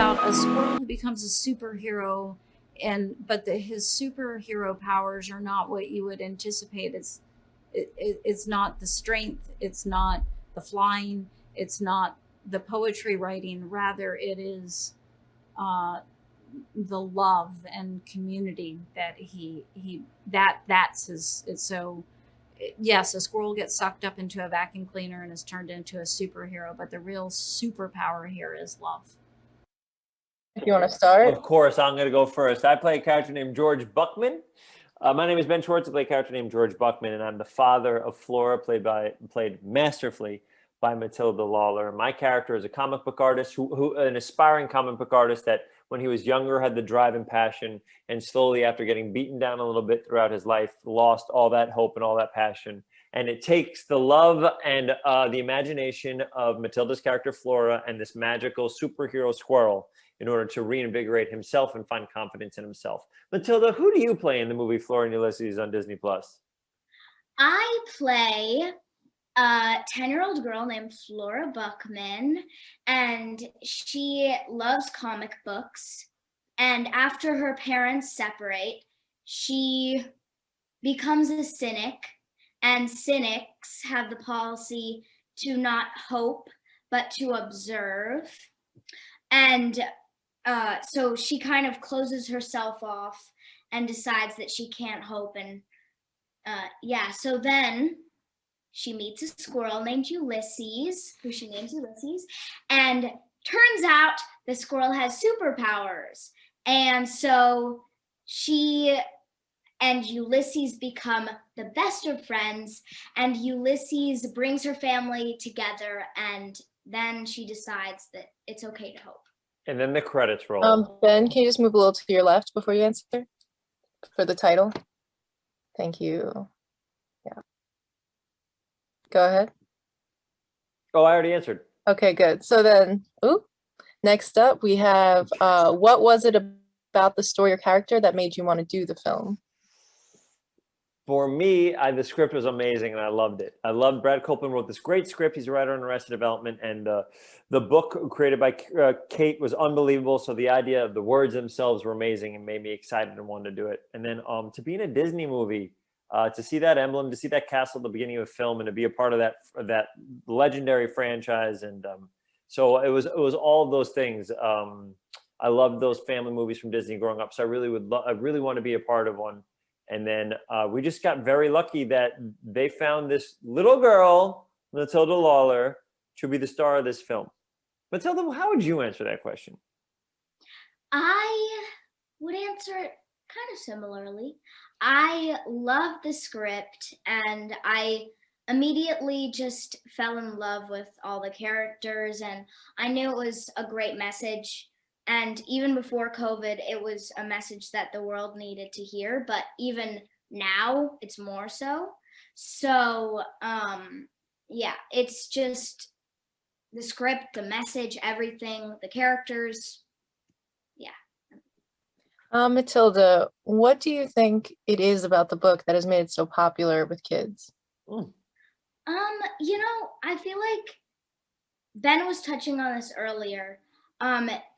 about a squirrel who becomes a superhero, but his superhero powers are not what you would anticipate. It's not the strength, it's not the flying, it's not the poetry writing. Rather, it is uh, the love and community that that's his. It's so yes, a squirrel gets sucked up into a vacuum cleaner and is turned into a superhero, but the real superpower here is love. If you want to start. Of course, I'm going to go first. I play a character named George Buckman. My name is Ben Schwartz. I play a character named George Buckman, and I'm the father of Flora, played masterfully by Matilda Lawler. My character is a comic book artist, an aspiring comic book artist that when he was younger had the drive and passion, and slowly after getting beaten down a little bit throughout his life, lost all that hope and all that passion. And it takes the love and the imagination of Matilda's character Flora and this magical superhero squirrel in order to reinvigorate himself and find confidence in himself. Matilda, who do you play in the movie Flora and Ulysses on Disney+? I play a 10-year-old girl named Flora Buckman, and she loves comic books. And after her parents separate, she becomes a cynic, and cynics have the policy to not hope, but to observe. And so she kind of closes herself off and decides that she can't hope. And so then she meets a squirrel named Ulysses, who she names Ulysses, and turns out the squirrel has superpowers. And so she and Ulysses become the best of friends, and Ulysses brings her family together, and then she decides that it's okay to hope. And then the credits roll. Ben, can you just move a little to your left before you answer for the title? Thank you. Yeah. Go ahead. Oh, I already answered. Okay, good. So then, next up we have, what was it about the story or character that made you want to do the film? For me, the script was amazing and I loved it. I loved Brad Copeland wrote this great script. He's a writer on Arrested Development, and the book created by Kate was unbelievable. So the idea of the words themselves were amazing and made me excited and wanted to do it. And then to be in a Disney movie, to see that emblem, to see that castle at the beginning of a film, and to be a part of that legendary franchise, and so it was all of those things. I loved those family movies from Disney growing up, so I really want to be a part of one. And then we just got very lucky that they found this little girl, Matilda Lawler, to be the star of this film. Matilda, how would you answer that question? I would answer it kind of similarly. I loved the script, and I immediately just fell in love with all the characters, and I knew it was a great message. And even before COVID, it was a message that the world needed to hear, but even now it's more so. So, it's just the script, the message, everything, the characters. Yeah. Matilda, what do you think it is about the book that has made it so popular with kids? I feel like Ben was touching on this earlier.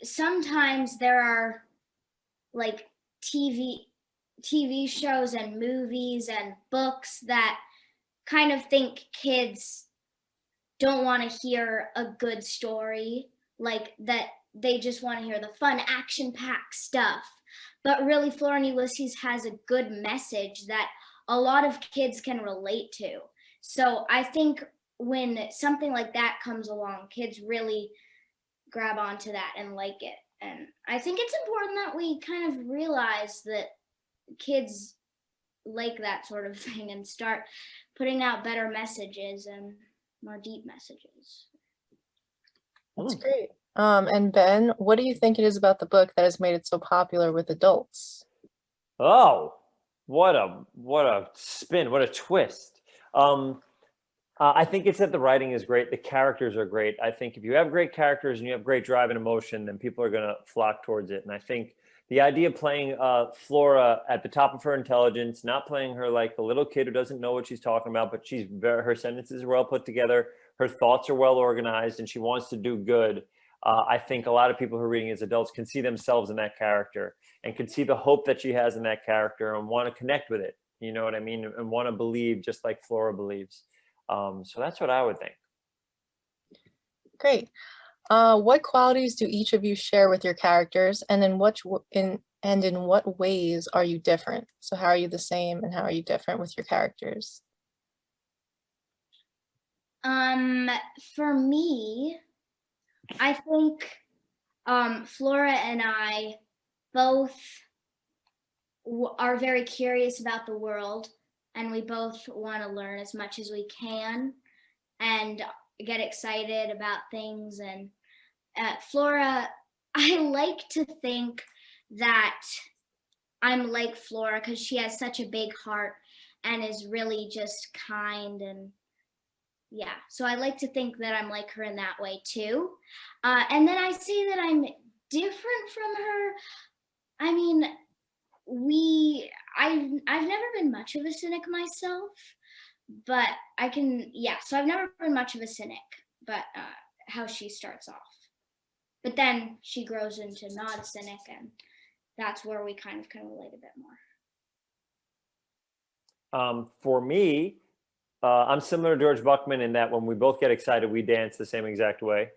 Sometimes there are like TV shows and movies and books that kind of think kids don't want to hear a good story, like that they just want to hear the fun action-packed stuff. But really, Flora and Ulysses has a good message that a lot of kids can relate to. So I think when something like that comes along, kids really grab onto that and like it. And I think it's important that we kind of realize that kids like that sort of thing and start putting out better messages and more deep messages. That's great. And Ben, what do you think it is about the book that has made it so popular with adults? Oh, what a spin, what a twist. I think it's that the writing is great. The characters are great. I think if you have great characters and you have great drive and emotion, then people are going to flock towards it. And I think the idea of playing Flora at the top of her intelligence, not playing her like the little kid who doesn't know what she's talking about, but her sentences are well put together, her thoughts are well organized, and she wants to do good. I think a lot of people who are reading as adults can see themselves in that character and can see the hope that she has in that character and want to connect with it. You know what I mean? And want to believe just like Flora believes. So that's what I would think. Great. What qualities do each of you share with your characters, and in what ways are you different? So how are you the same and how are you different with your characters? For me, I think Flora and I both are very curious about the world, and we both want to learn as much as we can and get excited about things. And Flora, I like to think that I'm like Flora because she has such a big heart and is really just kind. And yeah, so I like to think that I'm like her in that way too. And then I say that I'm different from her. I mean, I've never been much of a cynic myself, but so I've never been much of a cynic, but how she starts off. But then she grows into not a cynic, and that's where we kind of can relate a bit more. For me, I'm similar to George Buckman in that when we both get excited, we dance the same exact way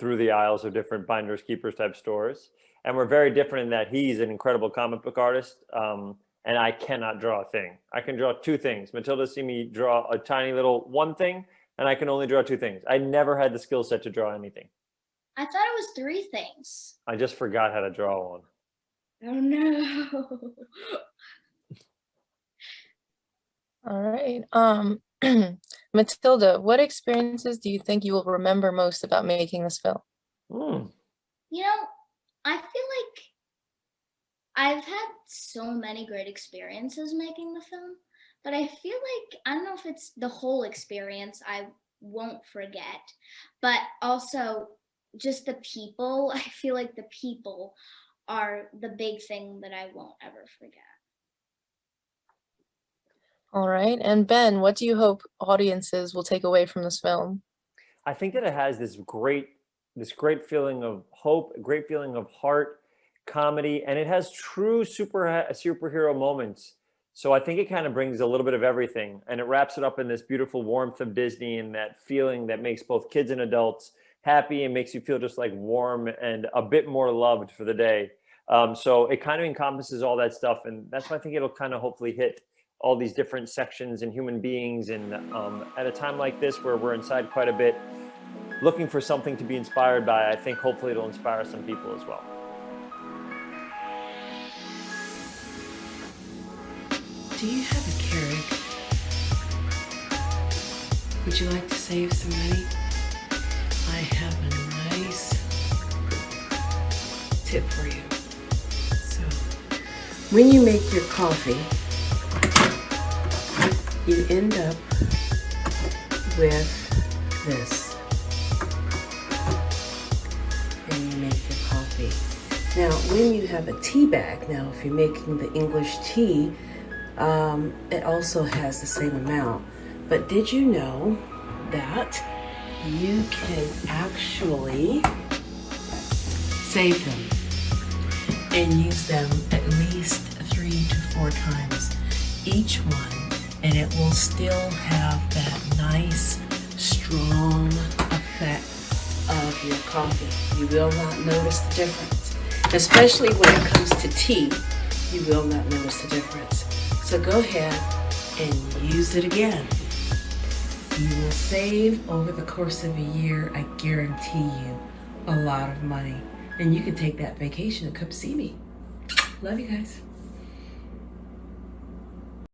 through the aisles of different Binders Keepers type stores. And we're very different in that he's an incredible comic book artist, and I cannot draw a thing. I can draw two things. Matilda see me draw a tiny little one thing, and I can only draw two things. I never had the skill set to draw anything. I thought it was 3 things. I just forgot how to draw one. Oh no. All right. Matilda, what experiences do you think you will remember most about making this film? You know, I feel like I've had so many great experiences making the film, but I feel like, I don't know if it's the whole experience I won't forget, but also just the people. I feel like the people are the big thing that I won't ever forget. All right. And Ben, what do you hope audiences will take away from this film? I think that it has this great feeling of hope, a great feeling of heart, comedy, and it has true superhero moments. So I think it kind of brings a little bit of everything, and it wraps it up in this beautiful warmth of Disney and that feeling that makes both kids and adults happy and makes you feel just like warm and a bit more loved for the day. So it kind of encompasses all that stuff, and that's why I think it'll kind of hopefully hit all these different sections and human beings. And at a time like this where we're inside quite a bit, looking for something to be inspired by, I think hopefully it'll inspire some people as well. Do you have a Keurig? Would you like to save some money? I have a nice tip for you. So, when you make your coffee, you end up with this. And you make your coffee. Now, when you have a tea bag, now if you're making the English tea, it also has the same amount. But did you know that you can actually save them and use them at least 3 to 4 times each one, and it will still have that nice, strong effect of your coffee. You will not notice the difference, especially when it comes to tea. You will not notice the difference. So go ahead and use it again. You will save over the course of a year, I guarantee you, a lot of money. And you can take that vacation and come see me. Love you guys.